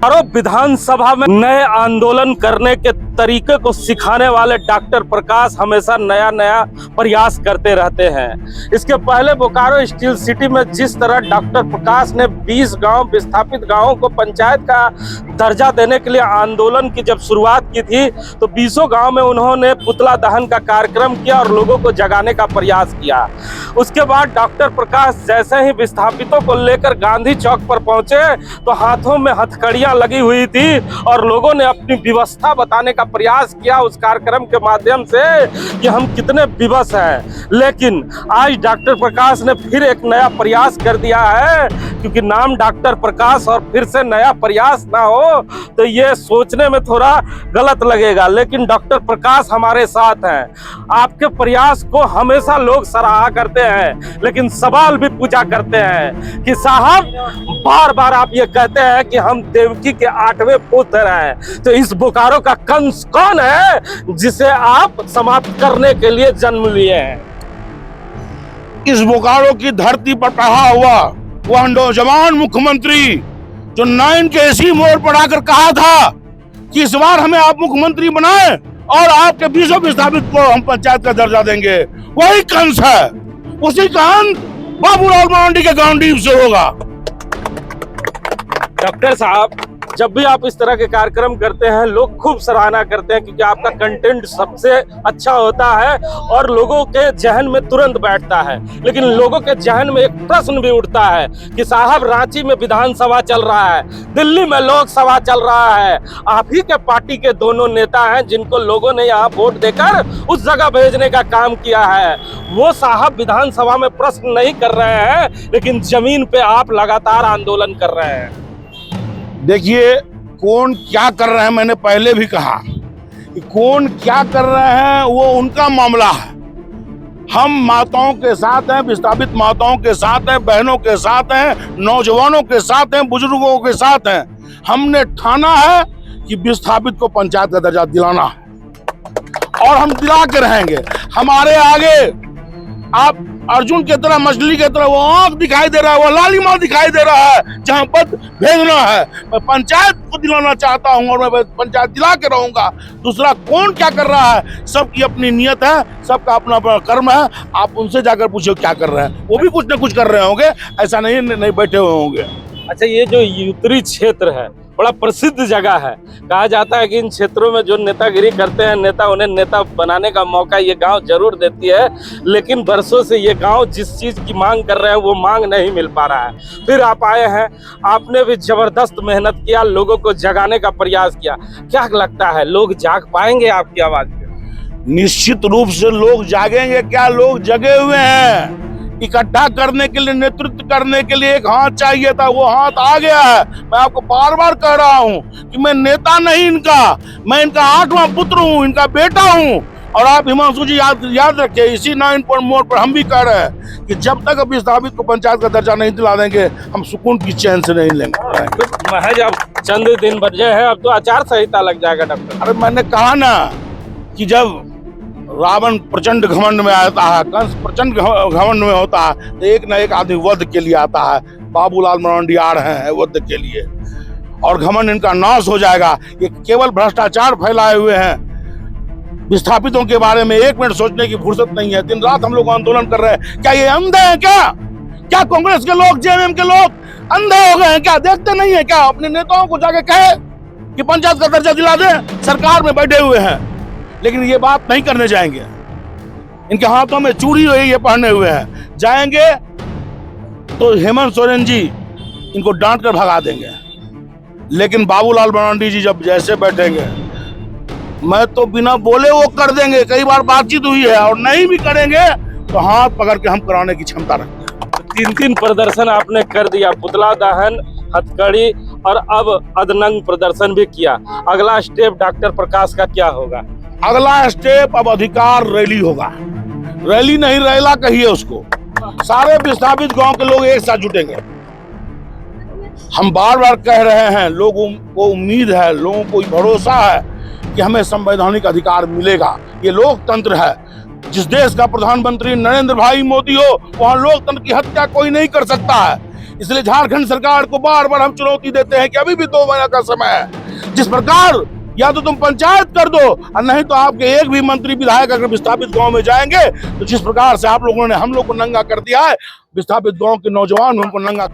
आरोप विधानसभा में नए आंदोलन करने के तरीके को सिखाने वाले डॉक्टर प्रकाश हमेशा नया नया प्रयास करते रहते हैं। इसके पहले बोकारो स्टील सिटी में जिस तरह डॉक्टर प्रकाश ने 20 गांव विस्थापित गांवों को पंचायत का दर्जा देने के लिए आंदोलन की जब शुरुआत की थी, तो 20 गांव में उन्होंने पुतला दहन का कार्यक्रम किया और लोगों को जगाने का प्रयास किया। उसके बाद डॉक्टर प्रकाश जैसे ही विस्थापितों को लेकर गांधी चौक पर पहुंचे तो हाथों में हथकड़ियां लगी हुई थी और लोगों ने अपनी विवशता बताने का प्रयास किया उस कार्यक्रम के माध्यम से कि हम कितने विवश हैं। लेकिन आज डॉक्टर प्रकाश ने फिर एक नया प्रयास कर दिया है, क्योंकि नाम डॉक्टर प्रकाश और फिर से नया प्रयास ना हो तो ये सोचने में थोड़ा गलत लगेगा। लेकिन डॉक्टर प्रकाश हमारे साथ हैं। आपके प्रयास को हमेशा लोग सराहा करते हैं, लेकिन सवाल भी पूछा करते हैं कि साहब बार बार आप ये कहते हैं कि हम देवकी के 8वें पुत्र हैं, तो इस बोकारो का कंस कौन है जिसे आप समाप्त करने के लिए जन्म लिए हैं? इस बोकारो की धरती पर पैदा हुआ वह नौजवान मुख्यमंत्री जो 9 के इसी मोड़ पर आकर कहा था कि इस बार हमें आप मुख्यमंत्री बनाएं और आपके 20 विस्थापित को हम पंचायत का दर्जा देंगे, वही कंस है। उसी का अंत बाबूलाल मरांडी के गांडीव से होगा। डॉक्टर साहब, जब भी आप इस तरह के कार्यक्रम करते हैं लोग खूब सराहना करते हैं, क्योंकि आपका कंटेंट सबसे अच्छा होता है और लोगों के जहन में तुरंत बैठता है। लेकिन लोगों के जहन में एक प्रश्न भी उठता है कि साहब रांची में विधानसभा चल रहा है, दिल्ली में लोकसभा चल रहा है, आप ही के पार्टी के दोनों नेता हैं जिनको लोगों ने यहाँ वोट देकर उस जगह भेजने का काम किया है, वो साहब विधानसभा में प्रश्न नहीं कर रहे हैं, लेकिन जमीन पे आप लगातार आंदोलन कर रहे हैं। देखिए, कौन क्या कर रहे हैं, मैंने पहले भी कहा कि कौन क्या कर रहे हैं वो उनका मामला है। हम माताओं के साथ हैं, विस्थापित माताओं के साथ हैं, बहनों के साथ हैं, नौजवानों के साथ हैं, बुजुर्गों के साथ हैं। हमने ठाना है कि विस्थापित को पंचायत का दर्जा दिलाना है और हम दिला के रहेंगे। हमारे आगे आप अर्जुन की तरह, मछली की तरह वो आंख दिखाई दे रहा है, वो लालिमा दिखाई दे रहा है जहां पद भेजना है। मैं पंचायत को दिलाना चाहता हूं और मैं पंचायत दिला के रहूंगा। दूसरा कौन क्या कर रहा है, सबकी अपनी नियत है, सबका अपना अपना कर्म है। आप उनसे जाकर पूछो क्या कर रहे हैं, वो भी कुछ न कुछ कर रहे होंगे, ऐसा नहीं बैठे हुए होंगे। अच्छा, ये जो उत्तरी क्षेत्र है बड़ा प्रसिद्ध जगह है। कहा जाता है कि इन क्षेत्रों में जो नेतागिरी करते हैं नेता, उन्हें नेता बनाने का मौका ये गांव जरूर देती है, लेकिन बरसों से ये गांव जिस चीज की मांग कर रहे हैं वो मांग नहीं मिल पा रहा है। फिर आप आए हैं, आपने भी जबरदस्त मेहनत किया, लोगों को जगाने का प्रयास किया। क्या लगता है लोग जाग पाएंगे आपकी आवाज पे? निश्चित रूप से लोग जागेंगे। क्या लोग जगे हुए हैं। इकट्ठा करने के लिए, नेतृत्व करने के लिए एक हाथ चाहिए था, वो हाथ आ गया है। मैं आपको बार बार कह रहा हूं कि मैं नेता नहीं इनका, मैं इनका 8वां पुत्र हूं, इनका बेटा हूं। और आप हिमांशु जी याद रखिए, इसी 9 पॉइंट मोड़ पर हम भी कह रहे हैं कि जब तक विस्थापित को पंचायत का दर्जा नहीं दिला देंगे हम सुकून की चैन से नहीं लेंगे। तो महज अब चंद दिन बचे हैं, अब तो आचार संहिता लग जाएगा डॉक्टर। अरे मैंने कहा ना कि जब रावण प्रचंड घमंड में आता है, कंस प्रचंड घमंड में होता है, तो एक न एक आदमी वध के लिए आता है। बाबूलाल मरांडी आ रहे हैं वध के लिए और घमंड इनका नाश हो जाएगा। ये केवल भ्रष्टाचार फैलाए हुए हैं। विस्थापितों के बारे में 1 मिनट सोचने की फुर्सत नहीं है। दिन रात हम लोग आंदोलन कर रहे हैं। क्या ये अंधे हैं? क्या कांग्रेस के लोग, जेएमएम के लोग अंधे हो गए हैं? क्या देखते नहीं है? क्या अपने नेताओं को जाके कहे कि पंचायत का दर्जा दिला दे? सरकार में बैठे हुए हैं, लेकिन ये बात नहीं करने जाएंगे। इनके हाथों में चूड़ी ये पहने हुए हैं। जाएंगे तो हेमंत सोरेन जी इनको डांट कर भगा देंगे, लेकिन बाबूलाल मरांडी जी जब जैसे बैठेंगे, मैं तो बिना बोले वो कर देंगे। कई बार बातचीत हुई है, और नहीं भी करेंगे तो हाथ पकड़ के हम कराने की क्षमता रखते हैं। 3 प्रदर्शन आपने कर दिया, पुतला दहन, हथकड़ी और अब अदनंग प्रदर्शन भी किया। अगला स्टेप डॉक्टर प्रकाश का क्या होगा? अगला स्टेप अब अधिकार रैली होगा। रैली नहीं, रैला कहिए उसको। सारे विस्थापित गांव के लोग एक साथ जुटेंगे। हम बार बार कह रहे हैं, लोगों को उम्मीद है, लोगों को भरोसा है कि हमें संवैधानिक अधिकार मिलेगा। ये लोकतंत्र है। जिस देश का प्रधानमंत्री नरेंद्र भाई मोदी हो, वहां लोकतंत्र की हत्या कोई नहीं कर सकता है। इसलिए झारखंड सरकार को बार बार हम चुनौती देते हैं कि अभी भी 2 महीने का समय है। जिस प्रकार या तो तुम पंचायत कर दो और नहीं तो आपके एक भी मंत्री विधायक अगर विस्थापित गांव में जाएंगे तो जिस प्रकार से आप लोगों ने हम लोग को नंगा कर दिया है, विस्थापित गांव के नौजवान हमको नंगा।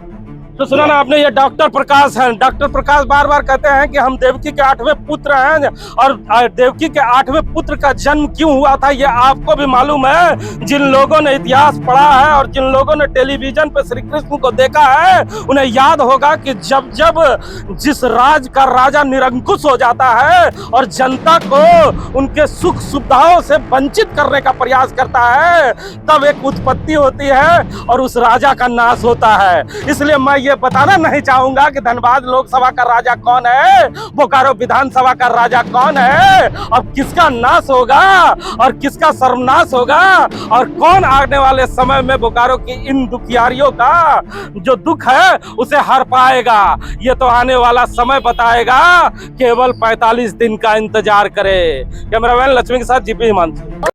तो सुना ना आपने, ये डॉक्टर प्रकाश हैं। डॉक्टर प्रकाश बार बार कहते हैं कि हम देवकी के 8वें पुत्र हैं, और देवकी के 8वें पुत्र का जन्म क्यों हुआ था ये आपको भी मालूम है। जिन लोगों ने इतिहास पढ़ा है और जिन लोगों ने टेलीविजन पे श्री कृष्ण को देखा है, उन्हें याद होगा कि जब जब जिस राज का राजा निरंकुश हो जाता है और जनता को उनके सुख सुविधाओं से वंचित करने का प्रयास करता है, तब एक उत्पत्ति होती है और उस राजा का नाश होता है। इसलिए मैं ये बताना नहीं चाहूंगा कि धनबाद लोकसभा का राजा कौन है, बोकारो विधानसभा का राजा कौन है, अब किसका नाश होगा और किसका सर्वनाश होगा, और कौन आने वाले समय में बोकारो की इन दुखियारियों का जो दुख है उसे हर पाएगा। ये तो आने वाला समय बताएगा। केवल 45 दिन का इंतजार करें। कैमरामैन लक्ष्मी के साथ जीपी हिमांशु।